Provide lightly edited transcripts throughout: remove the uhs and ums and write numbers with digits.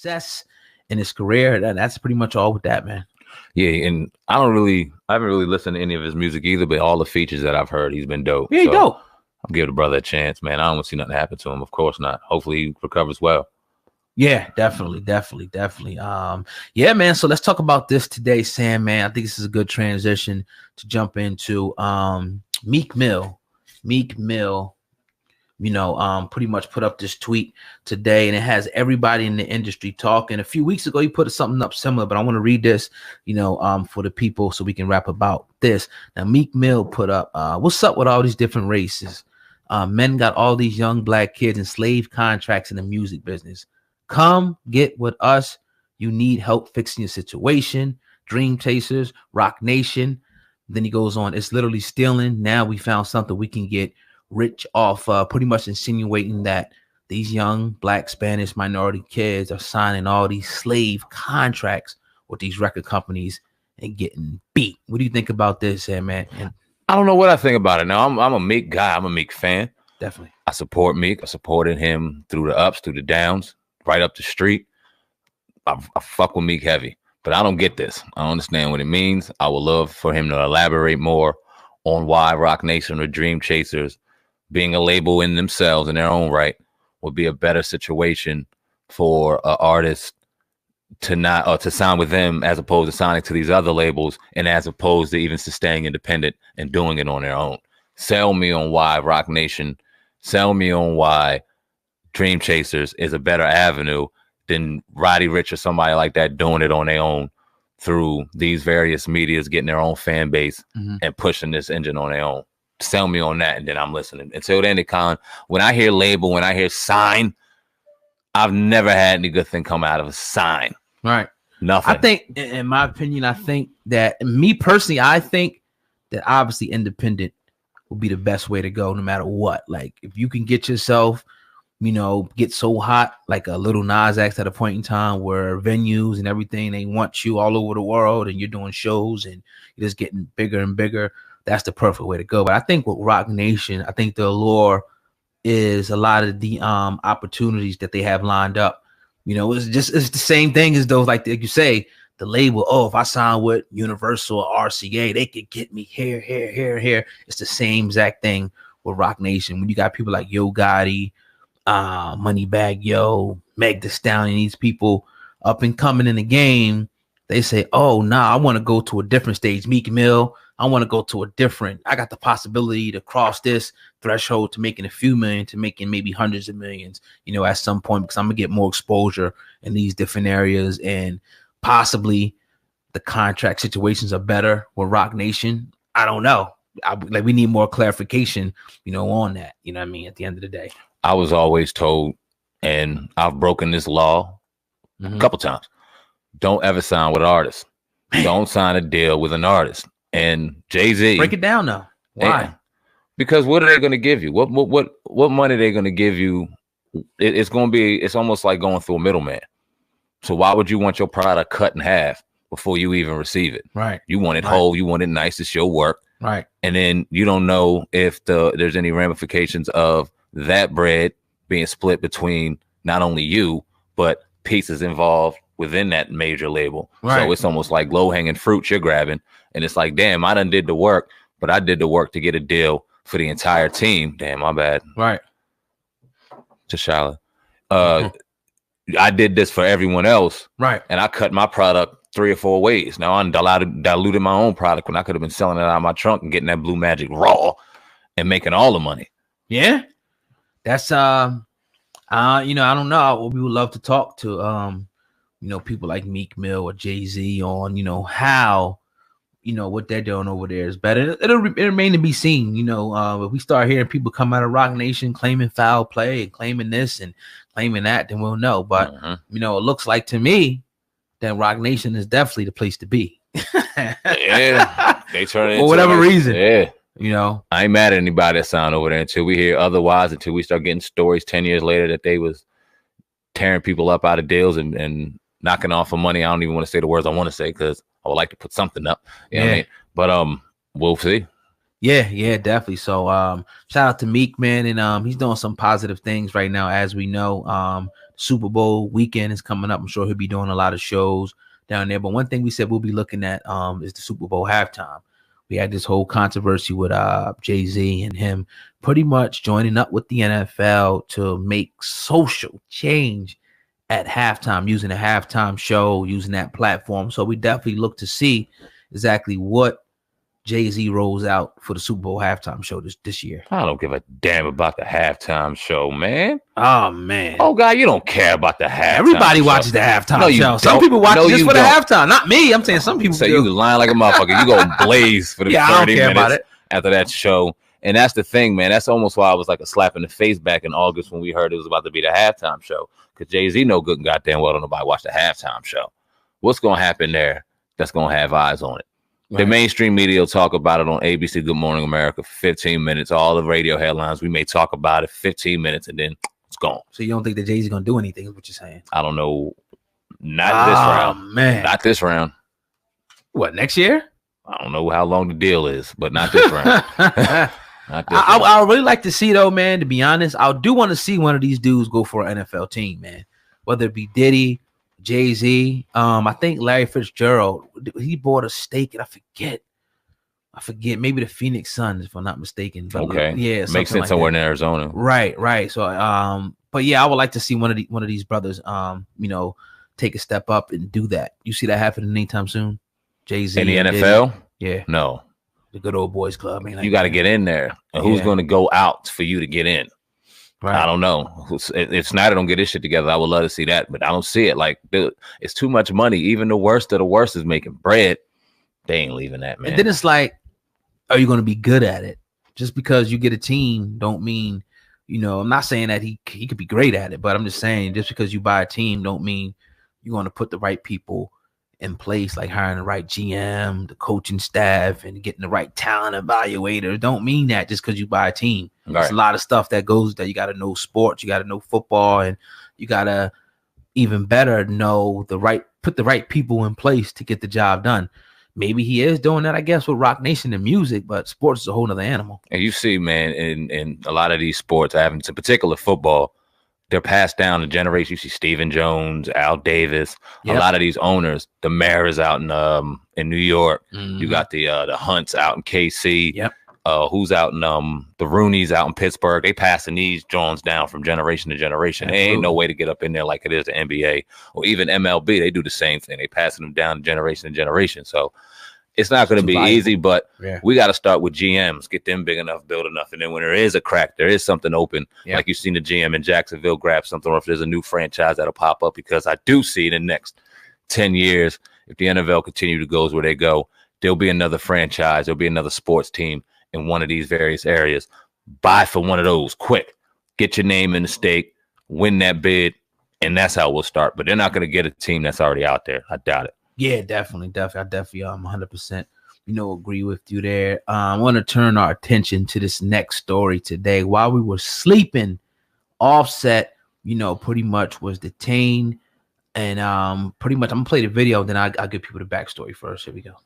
success in his career. That's pretty much all with that, man. Yeah, and I haven't really listened to any of his music either, but all the features that I've heard, he's been dope. Yeah, he's dope. I'll give the brother a chance, man. I don't want to see nothing happen to him. Of course not. Hopefully he recovers well. Yeah, definitely. Yeah, man. So let's talk about this today, Sam, man. I think this is a good transition to jump into Meek Mill. Meek Mill, pretty much put up this tweet today, and it has everybody in the industry talking. A few weeks ago, he put something up similar, but I want to read this, for the people so we can rap about this. Now, Meek Mill put up, what's up with all these different races? Men got all these young black kids in slave contracts in the music business. Come get with us. You need help fixing your situation. Dream Chasers, Rock Nation. Then he goes on, it's literally stealing. Now we found something we can get rich off, pretty much insinuating that these young black Spanish minority kids are signing all these slave contracts with these record companies and getting beat. What do you think about this, man? And I don't know what I think about it. Now, I'm a Meek guy. I'm a Meek fan. Definitely. I support Meek. I supported him through the ups, through the downs, right up the street. I fuck with Meek heavy, but I don't get this. I don't understand what it means. I would love for him to elaborate more on why Rock Nation or Dream Chasers, being a label in themselves in their own right, would be a better situation for an artist to not or to sign with them as opposed to signing to these other labels, and as opposed to even staying independent and doing it on their own. Sell me on why Rock Nation, sell me on why Dream Chasers is a better avenue than Roddy Ricch or somebody like that doing it on their own through these various medias, getting their own fan base and pushing this engine on their own. Sell me on that, and then I'm listening. Until then, Colin, when I hear label, when I hear sign, I've never had any good thing come out of a sign. Right. Nothing. I think, in my opinion, I think that me personally, I think that obviously independent will be the best way to go no matter what. Like if you can get yourself, get so hot like a Little Nas X at a point in time where venues and everything, they want you all over the world and you're doing shows and you're just getting bigger and bigger. That's the perfect way to go. But I think with Rock Nation, I think the allure is a lot of the opportunities that they have lined up. It's the same thing as those, like you say, the label. Oh, if I sign with Universal or RCA, they could get me here. It's the same exact thing with Rock Nation. When you got people like Yo Gotti, Moneybagg Yo, Meg Thee Stallion, these people up and coming in the game, they say, oh, nah, I want to go to a different stage. Meek Mill, I want to go to I got the possibility to cross this threshold to making a few million, to making maybe hundreds of millions, at some point, because I'm going to get more exposure in these different areas. And possibly the contract situations are better with Rock Nation. I don't know. We need more clarification, on that. You know what I mean? At the end of the day, I was always told, and I've broken this law a couple times, don't ever sign with an artist. Don't sign a deal with an artist. And Jay-Z, break it down now. Why? Because what are they going to give you? What money are they going to give you? It's almost like going through a middleman. So why would you want your product cut in half before you even receive it? Right. You want it whole. You want it nice. It's your work. Right. And then you don't know if there's any ramifications of that bread being split between not only you, but pieces involved within that major label. Right. So it's almost like low-hanging fruit you're grabbing. And it's like, damn, I done did the work, but I did the work to get a deal for the entire team. Damn, my bad. Right. T'Challa. I did this for everyone else. Right. And I cut my product 3 or 4 ways. Now I'm diluted my own product when I could have been selling it out of my trunk and getting that Blue Magic raw and making all the money. Yeah. That's I don't know. We would love to talk to people like Meek Mill or Jay-Z on, how, what they're doing over there is better. It'll remain to be seen. If we start hearing people come out of Rock Nation claiming foul play and claiming this and claiming that, then we'll know. But, it looks like to me that Rock Nation is definitely the place to be. Yeah. They turn it for whatever reason. Yeah. I ain't mad at anybody that signed over there until we hear otherwise, until we start getting stories 10 years later that they was tearing people up out of deals and knocking off for money. I don't even want to say the words I want to say because I would like to put something up. You know what I mean? But we'll see. Yeah, definitely. So shout out to Meek, man, and he's doing some positive things right now, as we know. Super Bowl weekend is coming up. I'm sure he'll be doing a lot of shows down there. But one thing we said we'll be looking at is the Super Bowl halftime. We had this whole controversy with Jay-Z and him pretty much joining up with the NFL to make social change at halftime, using a halftime show, using that platform. So we definitely look to see exactly what Jay-Z rolls out for the Super Bowl halftime show this year. I don't give a damn about the halftime show, man. Oh, man. Oh, God, you don't care about the halftime Everybody show. watches the halftime No, you show. don't. Some people watch No, it just you for the don't. halftime. Not me. I'm saying some people So do. you lying like a motherfucker. You go blaze for the Yeah, I don't 30 care about minutes it. after that show. And that's the thing, man. That's almost why I was like a slap in the face back in August when we heard it was about to be the halftime show. Because Jay-Z no good and goddamn well don't nobody watch the halftime show. What's going to happen there that's going to have eyes on it? Right. The mainstream media will talk about it on ABC Good Morning America for 15 minutes. All the radio headlines, we may talk about it 15 minutes and then it's gone. So you don't think that Jay-Z going to do anything is what you're saying? I don't know. Not this round. Man. Not this round. What, next year? I don't know how long the deal is, but not this round. I would really like to see, though, man, to be honest. I do want to see one of these dudes go for an NFL team, man. Whether it be Diddy, Jay-Z. I think Larry Fitzgerald, he bought a stake, and I forget, maybe the Phoenix Suns, if I'm not mistaken. But okay. Yeah. Makes sense like somewhere in Arizona. Right. So, but yeah, I would like to see one of these brothers, take a step up and do that. You see that happening anytime soon? Jay-Z in the NFL? Diddy? Yeah. No. The good old boys club. You got to get in there. And who's going to go out for you to get in? Right. I don't know. If Snyder don't get his shit together, I would love to see that, but I don't see it. Like, dude, it's too much money. Even the worst of the worst is making bread. They ain't leaving that, man. And then it's like, are you going to be good at it? Just because you get a team don't mean, I'm not saying that he could be great at it, but I'm just saying just because you buy a team don't mean you're going to put the right people in place, like hiring the right GM, the coaching staff, and getting the right talent evaluator. Don't mean that just because you buy a team. Right. There's a lot of stuff that goes that you got to know sports, you got to know football, and you got to even better know put the right people in place to get the job done. Maybe he is doing that, I guess, with Rock Nation and music, but sports is a whole nother animal. And you see, man, in a lot of these sports, in particular football, they're passed down the generation. You see Stephen Jones, Al Davis, a lot of these owners. The mayor is out in New York. Mm-hmm. You got the Hunts out in KC. Yep. Who's out in the Rooney's out in Pittsburgh. They passing these Jones down from generation to generation. Absolutely. There ain't no way to get up in there like it is the NBA or even MLB. They do the same thing. They passing them down generation to generation. So it's not going to be easy, but we got to start with GMs, get them big enough, build enough. And then when there is a crack, there is something open, like you've seen the GM in Jacksonville grab something, or if there's a new franchise that'll pop up, because I do see in the next 10 years, if the NFL continue to go where they go, there'll be another franchise, there'll be another sports team in one of these various areas. Buy for one of those quick. Get your name in the stake, win that bid, and that's how we'll start. But they're not going to get a team that's already out there. I doubt it. Yeah, definitely. I definitely 100%, agree with you there. I want to turn our attention to this next story today. While we were sleeping, Offset, pretty much was detained, and pretty much I'm gonna play the video, then I'll give people the backstory first. Here we go.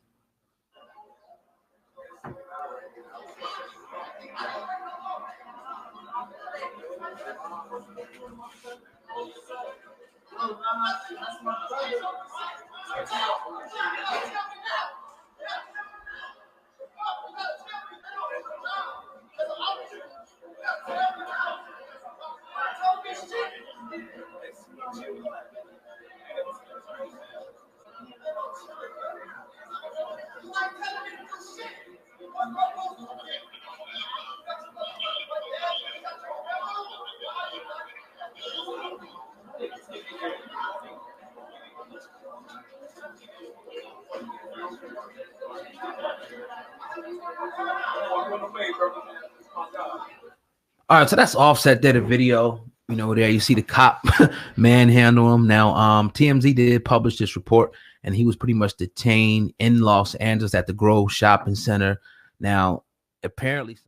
All right, so that's Offset did a video. There you see the cop manhandle him. Now, TMZ did publish this report, and he was pretty much detained in Los Angeles at the Grove Shopping Center. Now, apparently.